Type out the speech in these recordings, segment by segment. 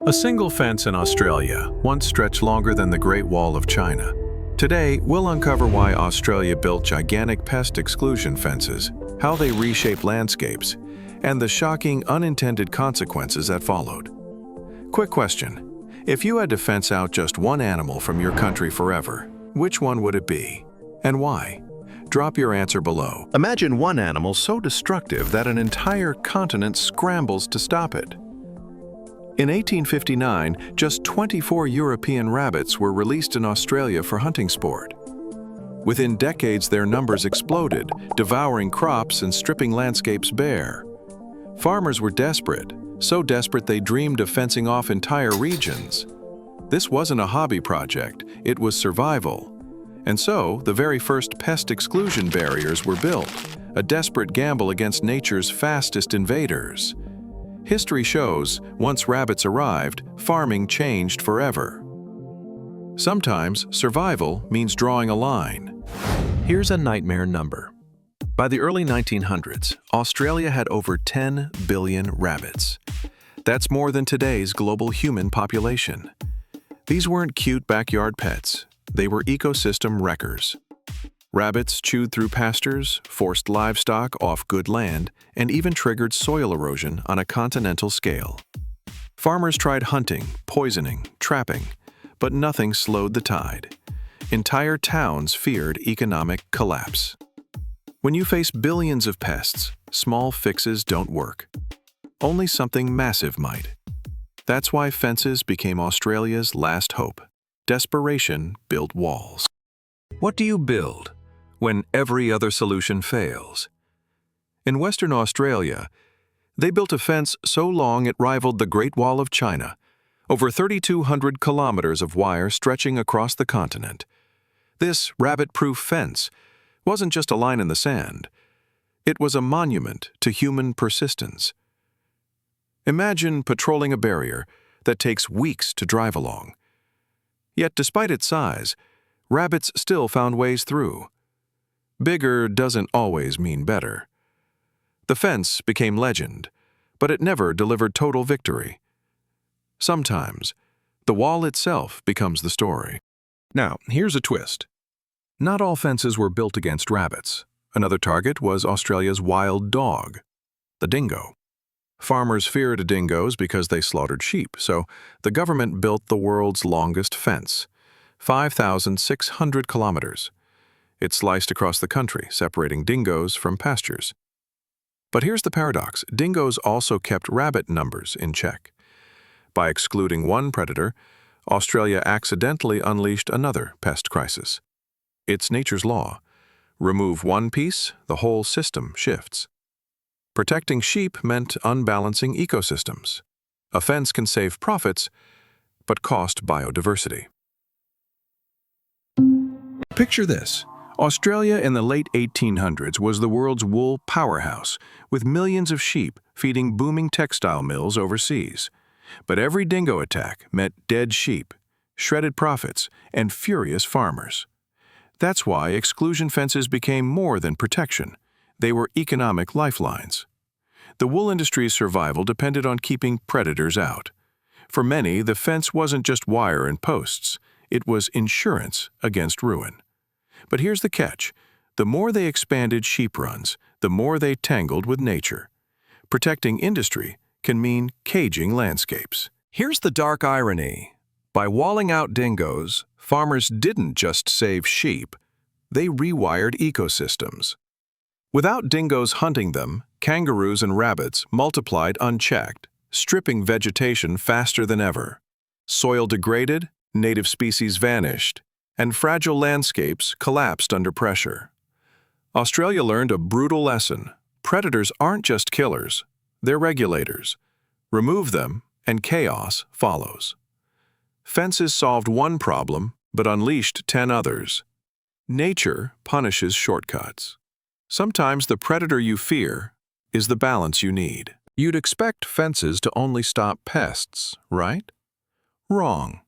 A single fence in Australia once stretched longer than the Great Wall of China. Today, we'll uncover why Australia built gigantic pest exclusion fences, how they reshape landscapes, and the shocking unintended consequences that followed. Quick question. If you had to fence out just one animal from your country forever, which one would it be? And why? Drop your answer below. Imagine one animal so destructive that an entire continent scrambles to stop it. In 1859, just 24 European rabbits were released in Australia for hunting sport. Within decades, their numbers exploded, devouring crops and stripping landscapes bare. Farmers were desperate, so desperate they dreamed of fencing off entire regions. This wasn't a hobby project, it was survival. And so, the very first pest exclusion barriers were built, a desperate gamble against nature's fastest invaders. History shows, once rabbits arrived, farming changed forever. Sometimes, survival means drawing a line. Here's a nightmare number. By the early 1900s, Australia had over 10 billion rabbits. That's more than today's global human population. These weren't cute backyard pets. They were ecosystem wreckers. Rabbits chewed through pastures, forced livestock off good land, and even triggered soil erosion on a continental scale. Farmers tried hunting, poisoning, trapping, but nothing slowed the tide. Entire towns feared economic collapse. When you face billions of pests, small fixes don't work. Only something massive might. That's why fences became Australia's last hope. Desperation built walls. What do you build when every other solution fails? In Western Australia, they built a fence so long it rivaled the Great Wall of China, over 3,200 kilometers of wire stretching across the continent. This rabbit-proof fence wasn't just a line in the sand. It was a monument to human persistence. Imagine patrolling a barrier that takes weeks to drive along. Yet despite its size, rabbits still found ways through. Bigger doesn't always mean better. The fence became legend, but it never delivered total victory. Sometimes, the wall itself becomes the story. Now, here's a twist. Not all fences were built against rabbits. Another target was Australia's wild dog, the dingo. Farmers feared dingoes because they slaughtered sheep, so the government built the world's longest fence, 5,600 kilometers. It sliced across the country, separating dingoes from pastures. But here's the paradox. Dingoes also kept rabbit numbers in check. By excluding one predator, Australia accidentally unleashed another pest crisis. It's nature's law. Remove one piece, the whole system shifts. Protecting sheep meant unbalancing ecosystems. A fence can save profits, but cost biodiversity. Picture this. Australia in the late 1800s was the world's wool powerhouse, with millions of sheep feeding booming textile mills overseas. But every dingo attack meant dead sheep, shredded profits, and furious farmers. That's why exclusion fences became more than protection. They were economic lifelines. The wool industry's survival depended on keeping predators out. For many, the fence wasn't just wire and posts. It was insurance against ruin. But here's the catch. The more they expanded sheep runs, the more they tangled with nature. Protecting industry can mean caging landscapes. Here's the dark irony. By walling out dingoes, farmers didn't just save sheep, they rewired ecosystems. Without dingoes hunting them, kangaroos and rabbits multiplied unchecked, stripping vegetation faster than ever. Soil degraded, native species vanished, and fragile landscapes collapsed under pressure. Australia learned a brutal lesson. Predators aren't just killers, they're regulators. Remove them, and chaos follows. Fences solved one problem, but unleashed 10 others. Nature punishes shortcuts. Sometimes the predator you fear is the balance you need. You'd expect fences to only stop pests, right? Wrong.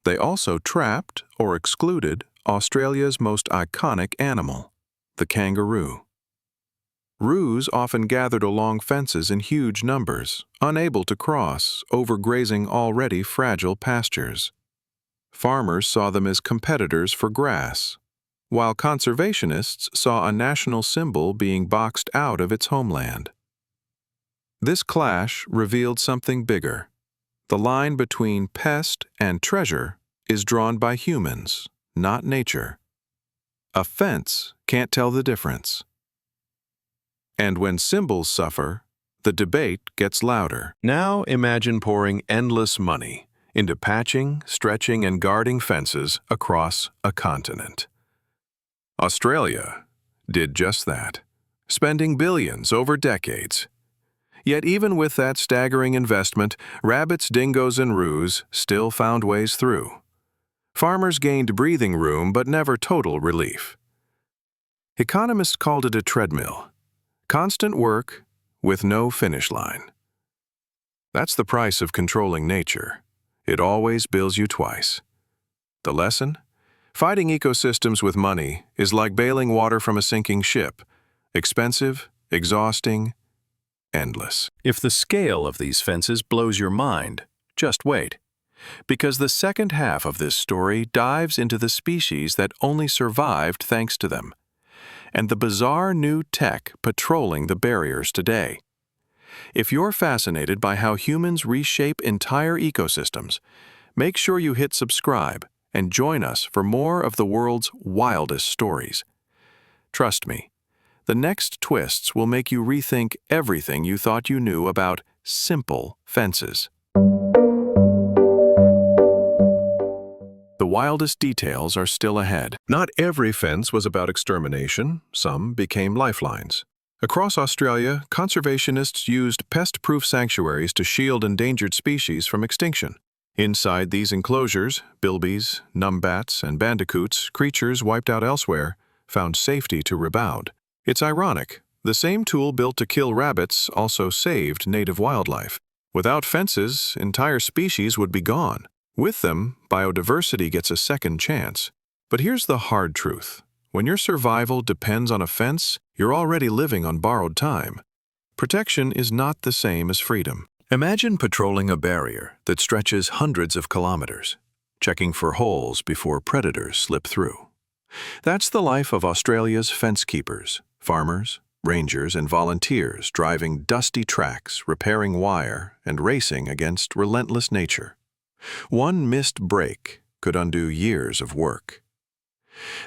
They also trapped or excluded Australia's most iconic animal, the kangaroo. Roos often gathered along fences in huge numbers, unable to cross, overgrazing already fragile pastures. Farmers saw them as competitors for grass, while conservationists saw a national symbol being boxed out of its homeland. This clash revealed something bigger. The line between pest and treasure is drawn by humans, not nature. A fence can't tell the difference. And when symbols suffer, the debate gets louder. Now imagine pouring endless money into patching, stretching, and guarding fences across a continent. Australia did just that, spending billions over decades. Yet even with that staggering investment, rabbits, dingoes, and roos still found ways through. Farmers gained breathing room but never total relief. Economists called it a treadmill. Constant work with no finish line. That's the price of controlling nature. It always bills you twice. The lesson? Fighting ecosystems with money is like bailing water from a sinking ship. Expensive, exhausting, endless. If the scale of these fences blows your mind, just wait. Because the second half of this story dives into the species that only survived thanks to them, and the bizarre new tech patrolling the barriers today. If you're fascinated by how humans reshape entire ecosystems, make sure you hit subscribe and join us for more of the world's wildest stories. Trust me, the next twists will make you rethink everything you thought you knew about simple fences. The wildest details are still ahead. Not every fence was about extermination. Some became lifelines. Across Australia, conservationists used pest-proof sanctuaries to shield endangered species from extinction. Inside these enclosures, bilbies, numbats, and bandicoots, creatures wiped out elsewhere, found safety to rebound. It's ironic. The same tool built to kill rabbits also saved native wildlife. Without fences, entire species would be gone. With them, biodiversity gets a second chance. But here's the hard truth. When your survival depends on a fence, you're already living on borrowed time. Protection is not the same as freedom. Imagine patrolling a barrier that stretches hundreds of kilometers, checking for holes before predators slip through. That's the life of Australia's fence keepers, farmers, rangers, and volunteers driving dusty tracks, repairing wire, and racing against relentless nature. One missed break could undo years of work.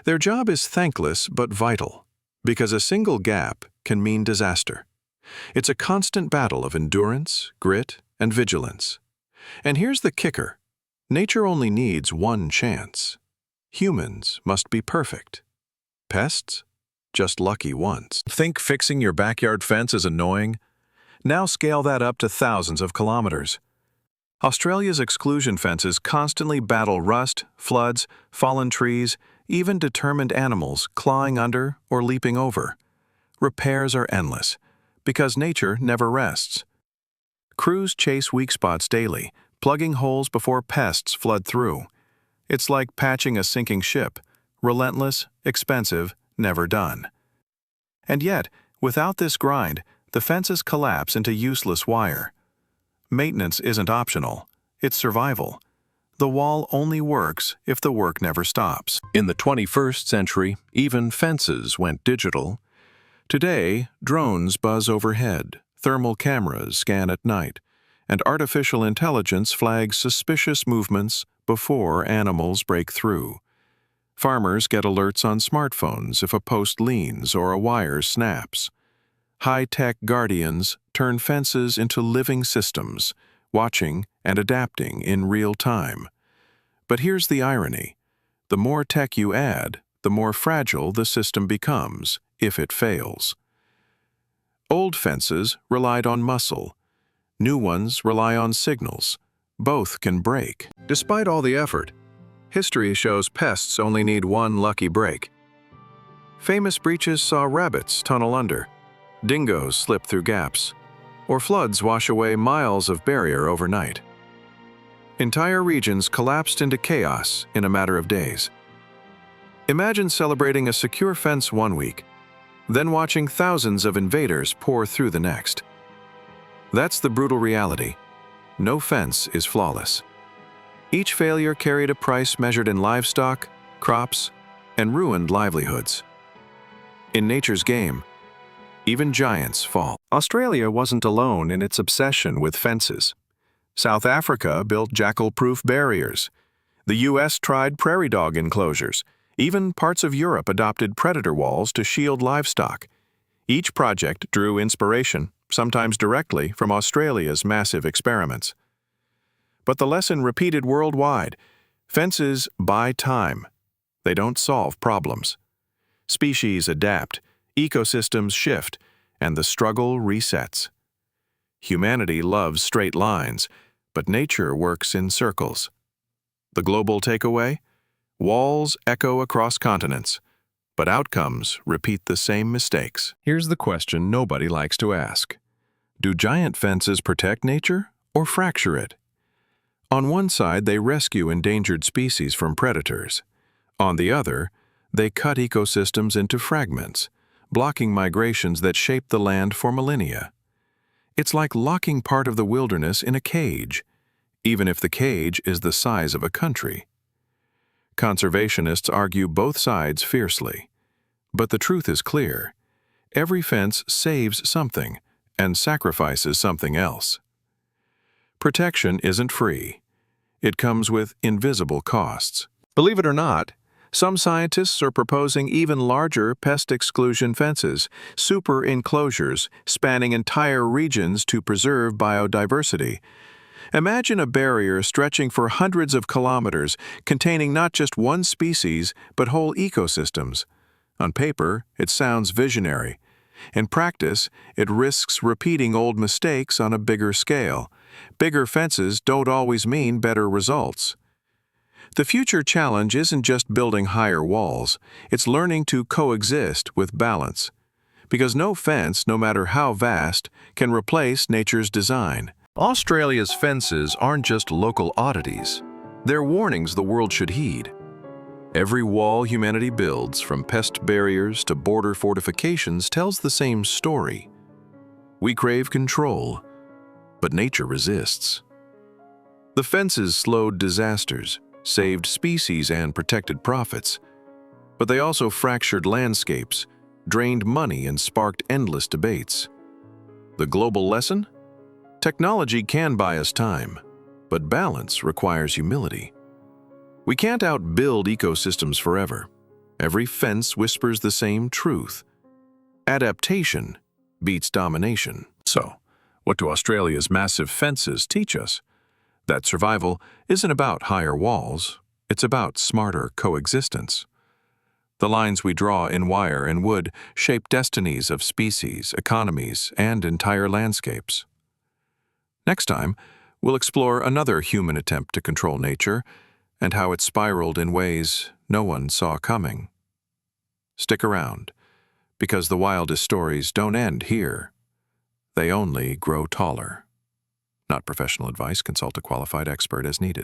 Their job is thankless but vital, because a single gap can mean disaster. It's a constant battle of endurance, grit, and vigilance. And here's the kicker. Nature only needs one chance. Humans must be perfect. Pests? Just lucky once. Think fixing your backyard fence is annoying? Now scale that up to thousands of kilometers. Australia's exclusion fences constantly battle rust, floods, fallen trees, even determined animals clawing under or leaping over. Repairs are endless, because nature never rests. Crews chase weak spots daily, plugging holes before pests flood through. It's like patching a sinking ship, relentless, expensive, never done. And yet, without this grind, the fences collapse into useless wire. Maintenance isn't optional, it's survival. The wall only works if the work never stops. In the 21st century, even fences went digital. Today, drones buzz overhead, thermal cameras scan at night, and artificial intelligence flags suspicious movements before animals break through. Farmers get alerts on smartphones if a post leans or a wire snaps. High-tech guardians turn fences into living systems, watching and adapting in real time. But here's the irony. The more tech you add, the more fragile the system becomes, if it fails. Old fences relied on muscle. New ones rely on signals. Both can break. Despite all the effort, history shows pests only need one lucky break. Famous breaches saw rabbits tunnel under, dingoes slip through gaps, or floods wash away miles of barrier overnight. Entire regions collapsed into chaos in a matter of days. Imagine celebrating a secure fence one week, then watching thousands of invaders pour through the next. That's the brutal reality. No fence is flawless. Each failure carried a price measured in livestock, crops, and ruined livelihoods. In nature's game, even giants fall. Australia wasn't alone in its obsession with fences. South Africa built jackal-proof barriers. The US tried prairie dog enclosures. Even parts of Europe adopted predator walls to shield livestock. Each project drew inspiration, sometimes directly from Australia's massive experiments. But the lesson repeated worldwide: fences buy time. They don't solve problems. Species adapt, ecosystems shift, and the struggle resets. Humanity loves straight lines, but nature works in circles. The global takeaway? Walls echo across continents, but outcomes repeat the same mistakes. Here's the question nobody likes to ask. Do giant fences protect nature or fracture it? On one side, they rescue endangered species from predators. On the other, they cut ecosystems into fragments, blocking migrations that shape the land for millennia. It's like locking part of the wilderness in a cage, even if the cage is the size of a country. Conservationists argue both sides fiercely. But the truth is clear. Every fence saves something and sacrifices something else. Protection isn't free. It comes with invisible costs. Believe it or not, some scientists are proposing even larger pest-exclusion fences, super enclosures spanning entire regions to preserve biodiversity. Imagine a barrier stretching for hundreds of kilometers, containing not just one species, but whole ecosystems. On paper, it sounds visionary. In practice, it risks repeating old mistakes on a bigger scale. Bigger fences don't always mean better results. The future challenge isn't just building higher walls, it's learning to coexist with balance. Because no fence, no matter how vast, can replace nature's design. Australia's fences aren't just local oddities. They're warnings the world should heed. Every wall humanity builds, from pest barriers to border fortifications, tells the same story. We crave control, but nature resists. The fences slowed disasters, saved species and protected profits. But they also fractured landscapes, drained money, and sparked endless debates. The global lesson? Technology can buy us time, but balance requires humility. We can't outbuild ecosystems forever. Every fence whispers the same truth. Adaptation beats domination. So, what do Australia's massive fences teach us? That survival isn't about higher walls, it's about smarter coexistence. The lines we draw in wire and wood shape destinies of species, economies, and entire landscapes. Next time, we'll explore another human attempt to control nature and how it spiraled in ways no one saw coming. Stick around, because the wildest stories don't end here. They only grow taller. Not professional advice. Consult a qualified expert as needed.